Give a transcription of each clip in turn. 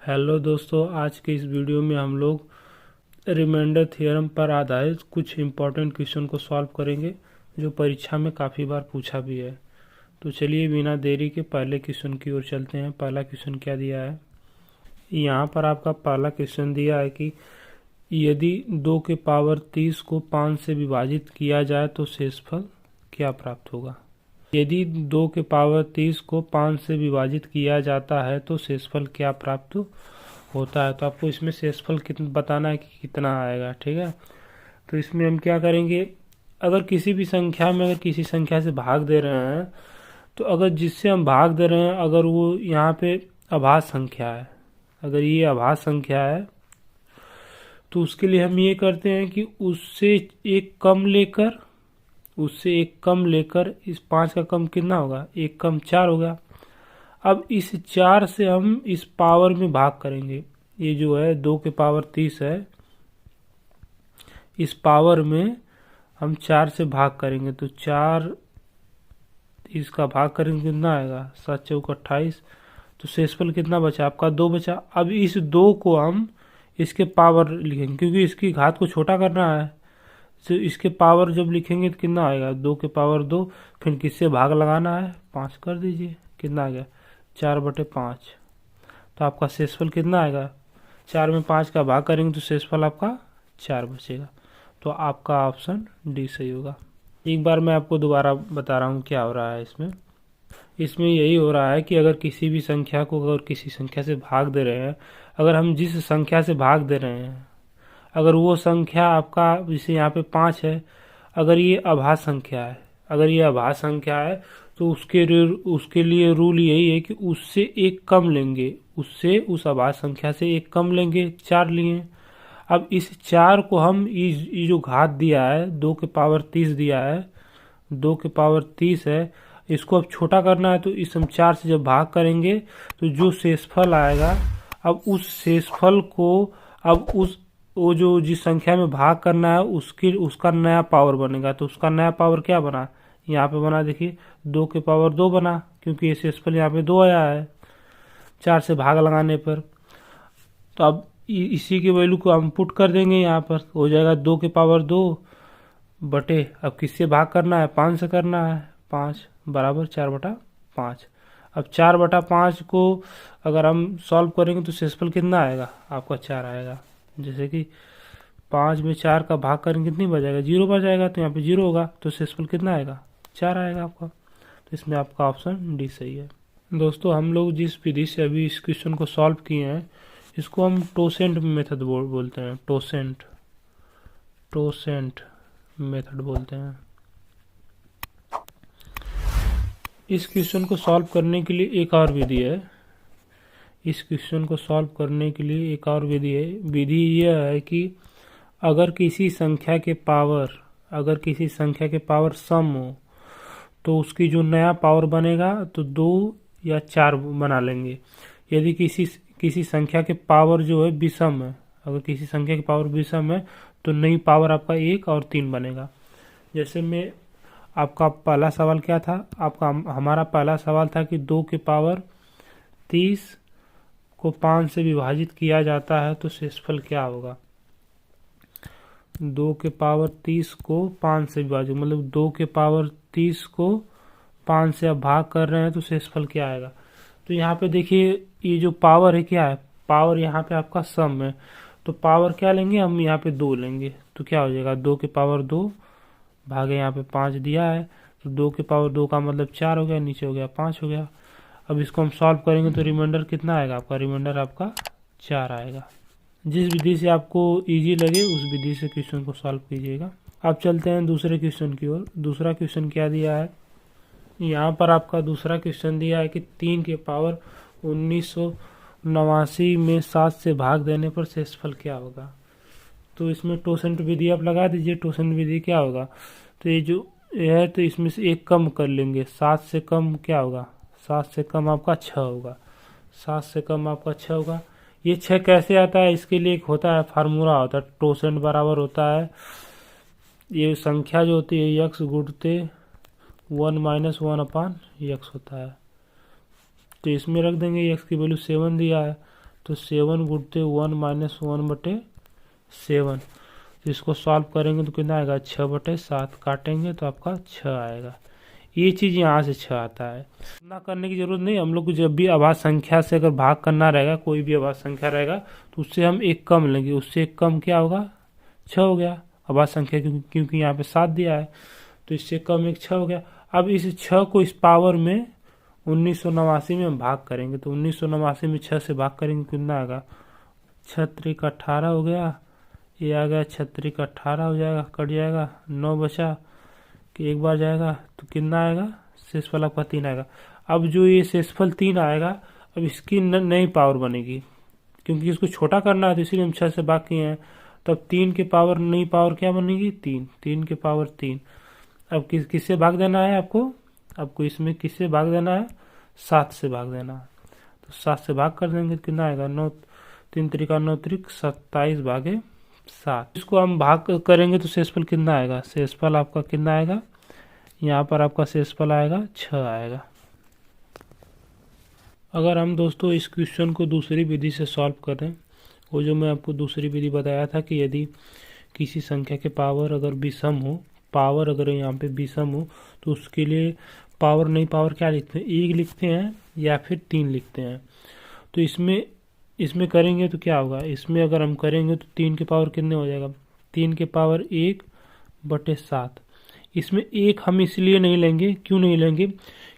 Hello दोस्तों, आज के इस वीडियो में हम लोग रिमाइंडर थ्योरम पर आधारित कुछ इम्पोर्टेंट क्वेश्चन को सॉल्व करेंगे जो परीक्षा में काफ़ी बार पूछा भी है। तो चलिए बिना देरी के पहले क्वेश्चन की ओर चलते हैं। पहला क्वेश्चन क्या दिया है, यहाँ पर आपका पहला क्वेश्चन दिया है कि यदि 2 के पावर 30 को 5 से विभाजित किया जाए तो शेषफल क्या प्राप्त होगा। यदि 2 के पावर 30 को 5 से विभाजित किया जाता है तो शेषफल क्या प्राप्त होता है। तो आपको इसमें शेषफल कितना बताना है कि कितना आएगा, ठीक है। तो इसमें हम क्या करेंगे, अगर किसी भी संख्या में अगर किसी संख्या से भाग दे रहे हैं तो अगर जिससे हम भाग दे रहे हैं अगर वो यहाँ पे अभाज्य संख्या है, अगर ये अभाज्य संख्या है तो उसके लिए हम ये करते हैं कि उससे एक कम लेकर इस 5 का कम कितना होगा, 1 कम 4 होगा। अब इस 4 से हम इस पावर में भाग करेंगे। ये जो है 2 के पावर 30 है, इस पावर में हम 4 से भाग करेंगे तो 4 इसका भाग करेंगे कितना आएगा, 7 चौक 28। तो शेषफल कितना बचा आपका, 2 बचा। अब इस 2 को हम इसके पावर लिखेंगे क्योंकि इसकी घात को छोटा करना है। तो इसके पावर जब लिखेंगे तो कितना आएगा, 2 के पावर 2, फिर किससे भाग लगाना है, 5 कर दीजिए, कितना आ गया 4/5। तो आपका शेषफल कितना आएगा, 4 में 5 का भाग करेंगे तो शेषफल आपका 4 बचेगा। तो आपका ऑप्शन डी सही होगा। एक बार मैं आपको दोबारा बता रहा हूँ क्या हो रहा है इसमें यही हो रहा है कि अगर किसी भी संख्या को अगर किसी संख्या से भाग दे रहे हैं, अगर हम जिस संख्या से भाग दे रहे हैं अगर वो संख्या आपका जैसे यहाँ पे 5 है, अगर ये अभाज्य संख्या है, तो उसके लिए रूल यही है कि उससे एक कम लेंगे, उस अभाज्य संख्या से एक कम लेंगे, 4 लिए। अब इस 4 को हम ये जो घात दिया है 2 के पावर 30 दिया है, 2 के पावर 30 है, इसको अब छोटा करना है। तो इस हम 4 से जब भाग करेंगे तो जो शेषफल आएगा, अब उस शेषफल को अब वो जो जिस संख्या में भाग करना है उसका नया पावर बनेगा। तो उसका नया पावर क्या बना, यहाँ पे बना, देखिए 2 के पावर 2 बना, क्योंकि ये शेषफल यहाँ पे 2 आया है 4 से भाग लगाने पर। तो अब इसी के वैल्यू को हम पुट कर देंगे, यहाँ पर हो जाएगा 2 के पावर 2 बटे, अब किससे भाग करना है, 5 से करना है, 5 बराबर 4/5। अब 4/5 को अगर हम सॉल्व करेंगे तो शेषफल कितना आएगा, आपका 4 आएगा। जैसे कि 5 में 4 का भाग करेंगे कितनी बच 0 बच जाएगा, तो यहाँ पे 0 होगा, तो शेषफल कितना आएगा, 4 आएगा आपका। तो इसमें आपका ऑप्शन डी सही है। दोस्तों, हम लोग जिस विधि से अभी इस क्वेश्चन को सॉल्व किए हैं इसको हम टोसेंट मेथड बोलते हैं, टोसेंट मेथड बोलते हैं। इस क्वेश्चन को सॉल्व करने के लिए एक और विधि है, विधि यह है कि अगर किसी संख्या के पावर सम हो तो उसकी जो नया पावर बनेगा तो 2 या 4 बना लेंगे। यदि किसी संख्या के पावर जो है विषम है, अगर किसी संख्या की पावर विषम है तो नई पावर आपका 1 और 3 बनेगा। जैसे में आपका पहला सवाल क्या था, हमारा पहला सवाल था कि 2 के पावर 30 को 5 से विभाजित किया जाता है तो शेषफल क्या होगा। 2 के पावर 30 को 5 से विभाजित, मतलब 2 के पावर 30 को 5 से आप भाग कर रहे हैं तो शेषफल क्या आएगा। तो यहाँ पे देखिए ये जो पावर है क्या है, पावर यहाँ पे आपका सम है, तो पावर क्या लेंगे हम, यहाँ पे 2 लेंगे। तो क्या हो जाएगा, 2 के पावर 2 भागे यहाँ पे 5 दिया है, तो 2 के पावर 2 का मतलब 4 हो गया, नीचे हो गया 5 हो गया। अब इसको हम सॉल्व करेंगे तो रिमाइंडर कितना आएगा आपका, रिमाइंडर आपका 4 आएगा। जिस विधि से आपको इजी लगे उस विधि से क्वेश्चन को सॉल्व कीजिएगा। अब चलते हैं दूसरे क्वेश्चन की ओर। दूसरा क्वेश्चन क्या दिया है, यहाँ पर आपका दूसरा क्वेश्चन दिया है कि 3 के पावर 1989 में 7 से भाग देने पर शेषफल क्या होगा। तो इसमें टोसेंट विधि आप लगा दीजिए। टोसेंट विधि क्या होगा, तो ये जो है तो इसमें से एक कम कर लेंगे, 7 से कम क्या होगा, 7 से कम आपका 6 होगा, 7 से कम आपका 6 होगा। ये 6 कैसे आता है, इसके लिए एक होता है फार्मूला होता है, टोसेंट बराबर होता है, ये संख्या जो होती है यक्स गुणते 1 - 1/x होता है। तो इसमें रख देंगे, यक्स की वैल्यू 7 दिया है तो 7 गुणते 1 माइनस 1/7। तो इसको सॉल्व करेंगे तो कितना आएगा 6/7, काटेंगे तो आपका 6 आएगा। ये चीज़ यहाँ से 6 आता है। ना करने की जरूरत नहीं, हम लोग को जब भी अभाज्य संख्या से अगर भाग करना रहेगा, कोई भी अभाज्य संख्या रहेगा तो उससे हम एक कम लेंगे, उससे एक कम क्या होगा 6 हो गया अभाज्य संख्या, क्योंकि यहाँ पे 7 दिया है तो इससे कम एक 6 हो गया। अब इस 6 को इस पावर में 1989 में हम भाग करेंगे, तो 1989 में 6 से भाग करेंगे कितना आएगा 6 × 18 हो गया, ये आ गया 6 × 18 हो जाएगा, कट जाएगा 9 बचा कि एक बार जाएगा तो कितना आएगा शेषफल आपका 3 आएगा। अब जो ये शेषफल 3 आएगा, अब इसकी नई पावर बनेगी, क्योंकि इसको छोटा करना है तो इसीलिए हम 6 से भाग किए हैं। तब 3 के पावर नई पावर क्या बनेगी 3 के पावर 3। अब किससे भाग देना है आपको इसमें किससे भाग देना है 7 से भाग देना है। तो 7 से भाग कर देंगे कितना आएगा 9 3 × 9 = 27/7। इसको हम भाग करेंगे तो शेषफल कितना आएगा, शेषफल आपका कितना आएगा, यहाँ पर आपका शेषफल आएगा 6 आएगा। अगर हम दोस्तों इस क्वेश्चन को दूसरी विधि से सॉल्व करें, वो जो मैं आपको दूसरी विधि बताया था कि यदि किसी संख्या के पावर अगर विषम हो, पावर अगर यहाँ पे विषम हो तो उसके लिए पावर नई पावर क्या लिखते हैं 1 लिखते हैं या फिर 3 लिखते हैं। तो इसमें करेंगे तो क्या होगा, इसमें अगर हम करेंगे तो 3 के पावर कितने हो जाएगा 3 के पावर 1/7। इसमें 1 हम इसलिए नहीं लेंगे, क्यों नहीं लेंगे,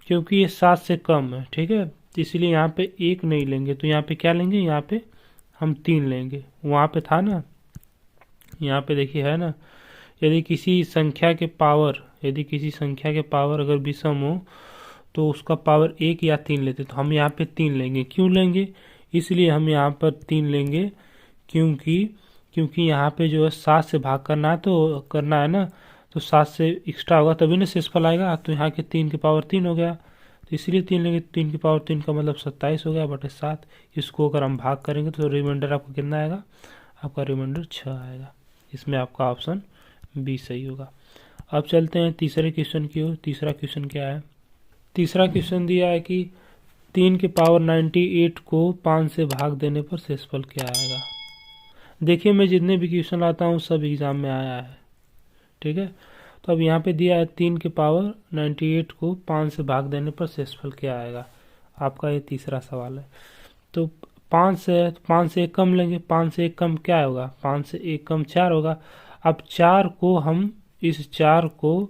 क्योंकि ये 7 से कम है, ठीक है, तो इसलिए यहाँ पे 1 नहीं लेंगे। तो यहाँ पे क्या लेंगे, यहाँ पे हम 3 लेंगे। वहाँ पे था ना, यहाँ पे देखिए है ना, यदि किसी संख्या के पावर अगर विषम हो तो उसका पावर 1 या 3 लेते, तो हम यहाँ पे 3 लेंगे। क्यों लेंगे, इसलिए हम यहाँ पर 3 लेंगे क्योंकि यहाँ पे जो है 7 से भाग करना है ना, तो 7 से एक्स्ट्रा होगा तभी ना शेषफल आएगा। तो यहाँ के 3 के पावर 3 हो गया, तो इसलिए 3 लेंगे। 3 के पावर 3 का मतलब 27 हो गया बटे 7। इसको अगर हम भाग करेंगे तो रिमाइंडर आपका कितना आएगा, आपका रिमाइंडर 6 आएगा। इसमें आपका ऑप्शन बी सही होगा। अब चलते हैं तीसरे क्वेश्चन की ओर। तीसरा क्वेश्चन क्या है, तीसरा क्वेश्चन दिया है कि 3 के पावर 98 को 5 से भाग देने पर शेषफल क्या आएगा। देखिए मैं जितने भी क्वेश्चन लाता हूँ सब एग्जाम में आया है, ठीक है। तो अब यहाँ पे दिया है 3 के पावर 98 को 5 से भाग देने पर शेषफल क्या आएगा, आपका ये तीसरा सवाल है। तो 5 से 1 कम लेंगे, 5 से 1 कम क्या होगा, 5 से 1 कम 4 होगा। अब 4 को हम इस 4 को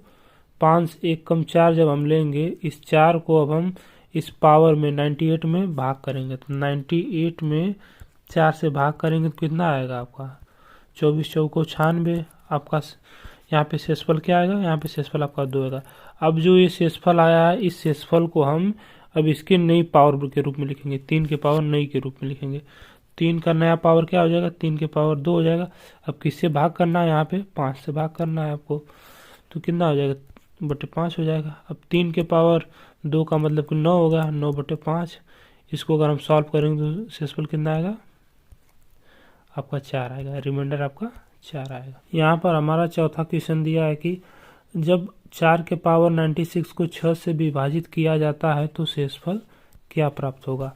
5 से 1 कम 4 जब हम लेंगे, इस 4 को अब हम इस पावर में 98 में भाग करेंगे। तो 98 में 4 से भाग करेंगे तो कितना आएगा आपका 24 चौको 96। आपका यहाँ पे शेषफल क्या आएगा, यहाँ पे शेषफल आपका 2 आएगा। अब जो ये शेषफल आया है, इस शेषफल को हम अब इसके नई पावर के रूप में लिखेंगे, 3 के पावर नई के रूप में लिखेंगे। 3 का नया पावर क्या हो जाएगा, 3 के पावर 2 हो जाएगा। अब किससे भाग करना है, यहाँ पे 5 से भाग करना है आपको, तो कितना हो जाएगा बटे 5 हो जाएगा। अब 3 के पावर 2 का मतलब कि 9 होगा, 9/5। इसको अगर हम सॉल्व करेंगे तो शेषफल कितना आएगा, आपका 4 आएगा, रिमाइंडर आपका 4 आएगा। यहाँ पर हमारा चौथा क्वेश्चन दिया है कि जब 4 के पावर 96 को 6 से विभाजित किया जाता है तो शेषफल क्या प्राप्त होगा।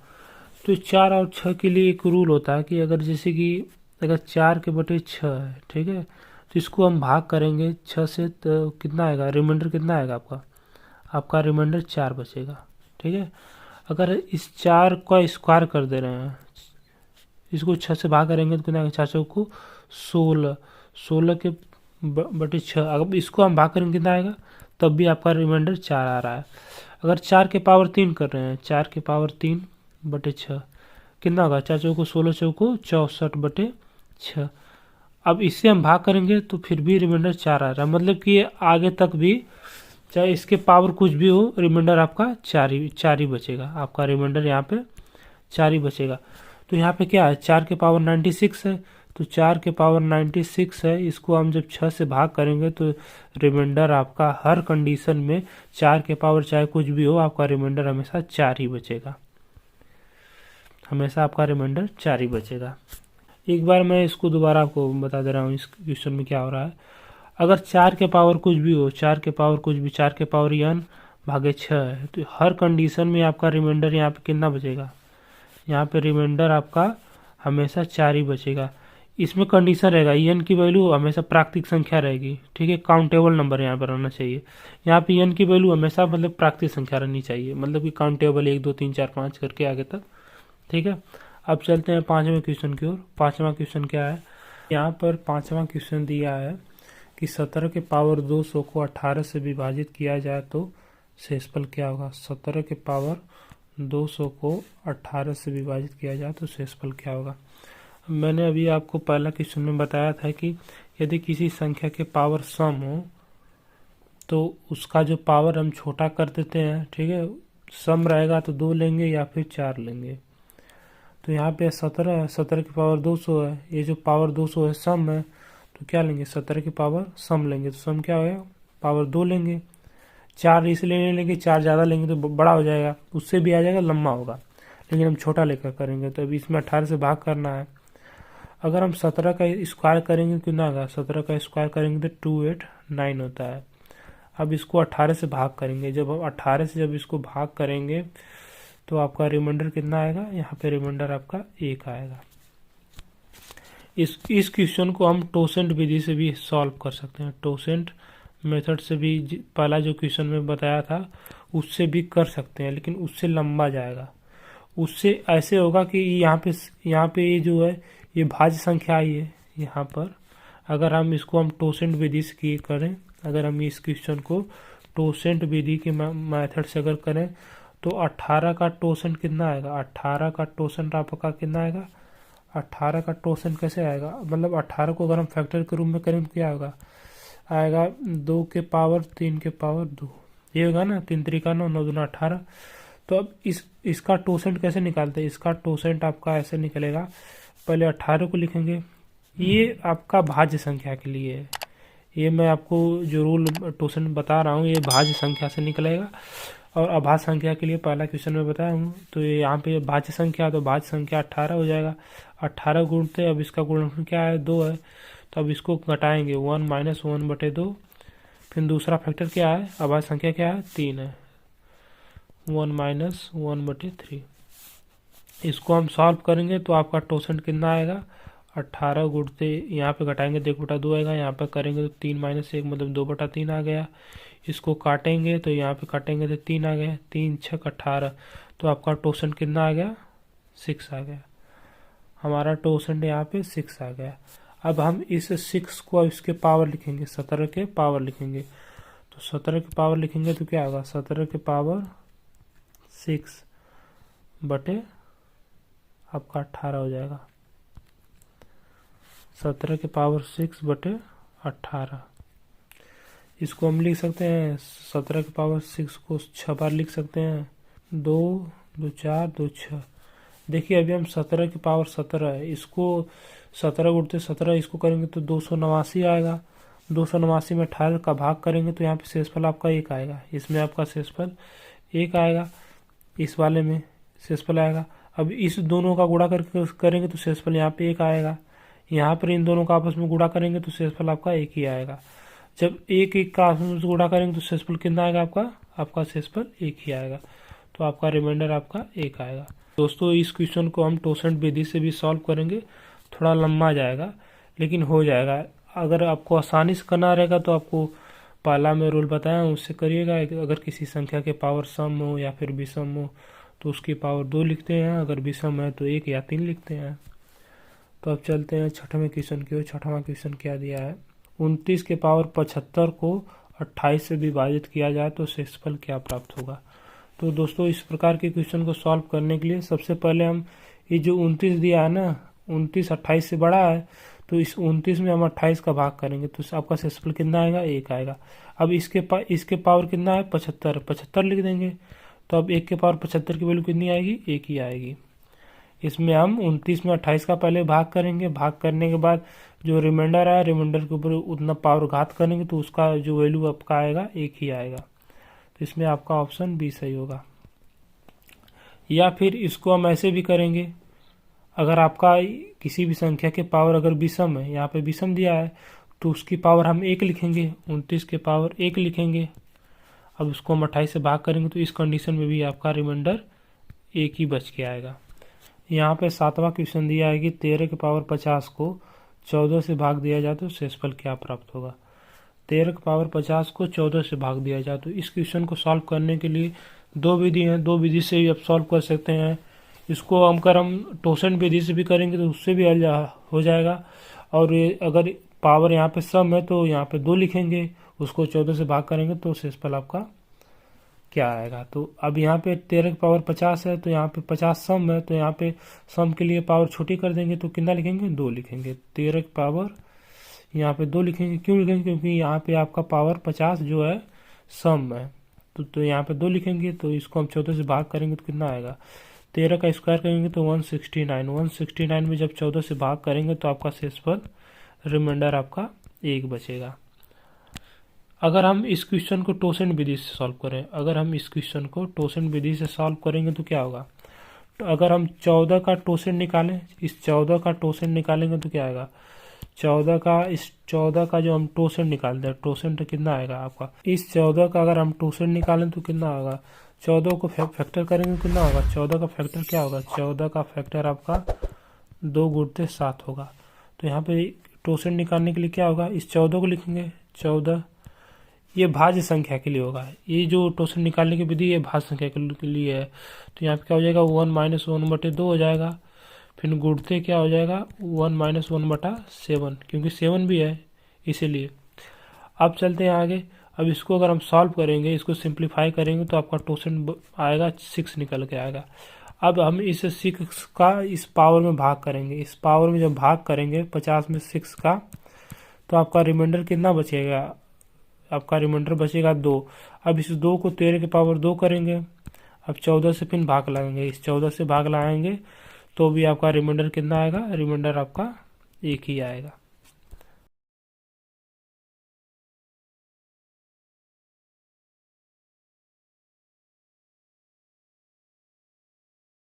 तो 4 और 6 के लिए एक रूल होता है कि अगर जैसे कि अगर 4 के बटे 6 है, ठीक है, तो इसको हम भाग करेंगे 6 से तो कितना आएगा, रिमाइंडर कितना आएगा आपका रिमाइंडर 4 बचेगा, ठीक है। अगर इस 4 का स्क्वायर कर दे रहे हैं, इसको 6 से भाग करेंगे तो कितना आएगा, 4 चौको 16 के बटे 6। अगर इसको हम भाग करेंगे कितना आएगा, तब भी आपका रिमाइंडर 4 आ रहा है। अगर 4 के पावर 3 कर रहे हैं, 4 के पावर 3/6 कितना होगा, 4 चौको 16 चौको 64/6। अब इससे हम भाग करेंगे तो फिर भी रिमाइंडर 4 आ रहा है, मतलब कि आगे तक भी चाहे इसके पावर कुछ भी हो, रिमाइंडर आपका 4 ही बचेगा। आपका रिमाइंडर यहाँ पे 4 ही बचेगा। तो यहाँ पे क्या है, 4 के पावर 96 है, तो 4 के पावर 96 है, इसको हम जब 6 से भाग करेंगे तो रिमाइंडर आपका हर कंडीशन में 4 के पावर चाहे कुछ भी हो, आपका रिमाइंडर हमेशा 4 ही बचेगा, हमेशा आपका रिमाइंडर 4 ही बचेगा। एक बार मैं इसको दोबारा आपको बता दे रहा हूँ इस क्वेश्चन में क्या हो रहा है। अगर 4 के पावर कुछ भी हो, 4 के पावर कुछ भी, 4 के पावर n/6 है, तो हर कंडीशन में आपका रिमाइंडर यहाँ पे कितना बचेगा, यहाँ पे रिमाइंडर आपका हमेशा 4 ही बचेगा। इसमें कंडीशन रहेगा एन की वैल्यू हमेशा प्राकृतिक संख्या रहेगी, ठीक है, काउंटेबल नंबर यहाँ पर रहना चाहिए। यहाँ पे एन की वैल्यू हमेशा मतलब प्राकृतिक संख्या रहनी चाहिए, मतलब कि काउंटेबल 1 2 3 4 5 करके आगे तक, ठीक है। अब चलते हैं 5वें क्वेश्चन की ओर। 5वां क्वेश्चन क्या है, यहाँ पर 5वां क्वेश्चन दिया है कि 17 के पावर 200 को 18 से विभाजित किया जाए तो शेषफल क्या होगा। 17 के पावर 200 को 18 से विभाजित किया जाए तो शेषफल क्या होगा। मैंने अभी आपको पहला क्वेश्चन में बताया था कि यदि किसी संख्या के पावर सम हो तो उसका जो पावर हम छोटा कर देते हैं, ठीक है। सम रहेगा तो 2 लेंगे या फिर 4 लेंगे। तो यहाँ पे 17 है, 17 की पावर 200 है, ये जो पावर 200 है सम है, तो क्या लेंगे 17 की पावर सम लेंगे, तो सम क्या होगा पावर 2 लेंगे। 4 इसलिए नहीं लेंगे, 4 ज़्यादा लेंगे तो बड़ा हो जाएगा, उससे भी आ जाएगा, लंबा होगा, लेकिन हम छोटा लेकर करेंगे। तो अभी इसमें 18 से भाग करना है। अगर हम 17 का स्क्वायर करेंगे कितना होगा, 17 का स्क्वायर करेंगे तो 289 होता है। अब इसको 18 से भाग करेंगे, जब हम 18 से जब इसको भाग करेंगे तो आपका रिमाइंडर कितना आएगा, यहाँ पे रिमाइंडर आपका 1 आएगा। इस क्वेश्चन को हम टोसेंट विधि से भी सॉल्व कर सकते हैं, टोसेंट मेथड से भी, पहला जो क्वेश्चन में बताया था उससे भी कर सकते हैं, लेकिन उससे लंबा जाएगा। उससे ऐसे होगा कि यहाँ पे ये जो है ये भाज्य संख्या आई है यहाँ पर। अगर हम इसको हम टोसेंट विधि से करें, अगर हम इस क्वेश्चन को टोसेंट विधि के मेथड से अगर करें तो 18 का टोसेंट कितना आएगा, 18 का टोसेंट आपका कितना आएगा, 18 का टोसेंट कैसे आएगा, मतलब 18 को अगर हम फैक्टर के रूप में करें तो क्या होगा, आएगा 2 के पावर 3 के पावर 2, ये होगा ना, 3 3 9 9 2 18। तो अब इसका टोसेंट कैसे निकालते हैं, इसका टोसेंट आपका ऐसे निकलेगा, पहले 18 को लिखेंगे, ये आपका भाज्य संख्या के लिए है, ये मैं आपको जो रूल टोसेंट बता रहा हूँ ये भाज्य संख्या से निकलेगा। और अभाज्य संख्या के लिए पहला क्वेश्चन में बताया हूँ, तो ये यहाँ पे भाज्य संख्या, तो भाज्य संख्या 18 हो जाएगा। 18 गुणते, अब इसका गुणनफल क्या है 2 है, तो अब इसको घटाएंगे 1 - 1/2, फिर दूसरा फैक्टर क्या है, अभाज्य संख्या क्या है 3 है, 1 - 1/3। इसको हम सॉल्व करेंगे तो आपका टोसेंट कितना आएगा, 18 गुणते यहाँ पे घटाएंगे तो 1/2 आएगा, यहाँ पे करेंगे तो 3 - 1 मतलब 2/3 आ गया। इसको काटेंगे तो यहाँ पे काटेंगे तो 3 आ गया, 3 6 18, तो आपका टोसेंट कितना आ गया 6 आ गया, हमारा टोसेंट यहाँ पे 6 आ गया। अब हम इस 6 को इसके पावर लिखेंगे, 17 के पावर लिखेंगे, तो 17 के पावर लिखेंगे तो क्या होगा, 17 के पावर 6 बटे आपका 18 हो जाएगा, 17 के पावर 6 बटे 18। इसको हम लिख सकते हैं 17 के पावर 6 को 6 बार लिख सकते हैं, 2 2 4 2 6। देखिए अभी हम 17 के पावर 17 है, इसको 17 गुणते 17 इसको करेंगे तो 289 आएगा, 289 में 18 का भाग करेंगे तो यहाँ पे शेषफल आपका 1 आएगा, इसमें आपका शेषफल 1 आएगा, इस वाले में शेषफल आएगा। अब इस दोनों का गुणा करके करेंगे तो शेषफल यहाँ पे 1 आएगा, यहाँ पर इन दोनों का आपस में गुणा करेंगे तो शेषफल आपका 1 ही आएगा। जब 1 1 का आपस में गुणा करेंगे तो शेषफल कितना आएगा, आपका शेषफल 1 ही आएगा, तो आपका रिमाइंडर आपका 1 आएगा। दोस्तों इस क्वेश्चन को हम टोसेंट विधि से भी सॉल्व करेंगे, थोड़ा लंबा जाएगा लेकिन हो जाएगा। अगर आपको आसानी से करना रहेगा तो आपको पहला मैं रूल बताया हूँ उससे करिएगा। अगर किसी संख्या के पावर सम हो या फिर विषम हो तो उसकी पावर 2 लिखते हैं, अगर विषम है तो 1 या 3 लिखते हैं। तो अब चलते हैं 6वें क्वेश्चन की ओर। 6वां क्वेश्चन क्या दिया है, 29 के पावर 75 को 28 से विभाजित किया जाए तो शेषफल क्या प्राप्त होगा। तो दोस्तों इस प्रकार के क्वेश्चन को सॉल्व करने के लिए सबसे पहले हम ये जो 29 दिया है ना, 29 28 से बड़ा है, तो इस 29 में हम 28 का भाग करेंगे तो आपका शेषफल कितना आएगा, 1 आएगा। अब इसके पावर कितना है 75, 75 लिख देंगे, तो अब 1 के पावर 75 की वैल्यू कितनी आएगी, 1 ही आएगी। इसमें हम 29 में 28 का पहले भाग करेंगे, भाग करने के बाद जो रिमाइंडर आया रिमाइंडर के ऊपर उतना पावर घात करेंगे तो उसका जो वैल्यू आपका आएगा 1 ही आएगा। तो इसमें आपका ऑप्शन बी सही होगा। या फिर इसको हम ऐसे भी करेंगे, अगर आपका किसी भी संख्या के पावर अगर विषम है, यहाँ पे विषम दिया है तो उसकी पावर हम 1 लिखेंगे, 29 के पावर 1 लिखेंगे। अब उसको हम 28 से भाग करेंगे तो इस कंडीशन में भी आपका रिमाइंडर 1 ही बच के आएगा। यहाँ पे 7वां क्वेश्चन दिया है कि 13 की पावर 50 को 14 से भाग दिया जाए तो शेषफल क्या प्राप्त होगा। 13 की पावर 50 को 14 से भाग दिया जाए तो इस क्वेश्चन को सॉल्व करने के लिए दो विधि हैं, दो विधि से भी आप सॉल्व कर सकते हैं। इसको अगर हम टोसेंट विधि से भी करेंगे तो उससे भी हल हो जाएगा। और अगर पावर यहाँ पे सम है तो यहाँ पे 2 लिखेंगे, उसको 14 से भाग करेंगे तो शेषफल आपका क्या आएगा। तो अब यहाँ पे 13 की पावर 50 है तो यहाँ पे 50 सम है, तो यहाँ पे सम के लिए पावर छोटी कर देंगे तो कितना लिखेंगे, 2 लिखेंगे। 13 की पावर यहाँ पे 2 लिखेंगे, क्यों लिखेंगे, क्योंकि यहाँ पे आपका पावर 50 जो है सम है, तो यहाँ पे 2 लिखेंगे। तो इसको हम 14 से भाग करेंगे तो कितना आएगा, 13 का स्क्वायर करेंगे तो 169। 169 में जब 14 से भाग करेंगे तो आपका शेषफल रिमाइंडर आपका 1 बचेगा। अगर हम इस क्वेश्चन को टोसेंट विधि से सॉल्व करें, अगर हम इस क्वेश्चन को टोसेंट विधि से सॉल्व करेंगे तो क्या होगा, तो अगर हम 14 का टोसेंट निकालें, इस 14 का टोसेंट निकालेंगे तो क्या आएगा, 14 का जो हम टोसेंट निकालते हैं, टोसेंट कितना आएगा आपका, इस 14 का अगर हम टोसेंट निकालें तो कितना होगा, 14 को फैक्टर करेंगे तो कितना होगा, 14 का फैक्टर क्या होगा, 14 का फैक्टर आपका 2 गुणते 7 होगा। तो यहाँ पे टोसेंट निकालने के लिए क्या होगा, इस 14 को लिखेंगे, 14 ये भाज्य संख्या के लिए होगा, ये जो टोसेंट निकालने की विधि है भाज्य संख्या के लिए है। तो यहाँ पे क्या हो जाएगा, 1 - 1/2 हो जाएगा, फिर गुणते क्या हो जाएगा, 1 - 1/7, क्योंकि 7 भी है इसीलिए। अब चलते हैं आगे। अब इसको अगर हम सॉल्व करेंगे, इसको सिंप्लीफाई करेंगे तो आपका टोसेंट आएगा 6 निकल के आएगा। अब हम इस 6 का इस पावर में भाग करेंगे, इस पावर में जब भाग करेंगे 50 में 6 का, तो आपका रिमाइंडर कितना बचेगा, आपका रिमाइंडर बचेगा 2। अब इस 2 को 13 की पावर 2 करेंगे, अब 14 से फिर भाग लगाएंगे, इस 14 से भाग लगाएंगे तो भी आपका रिमाइंडर कितना आएगा, रिमाइंडर आपका 1 ही आएगा।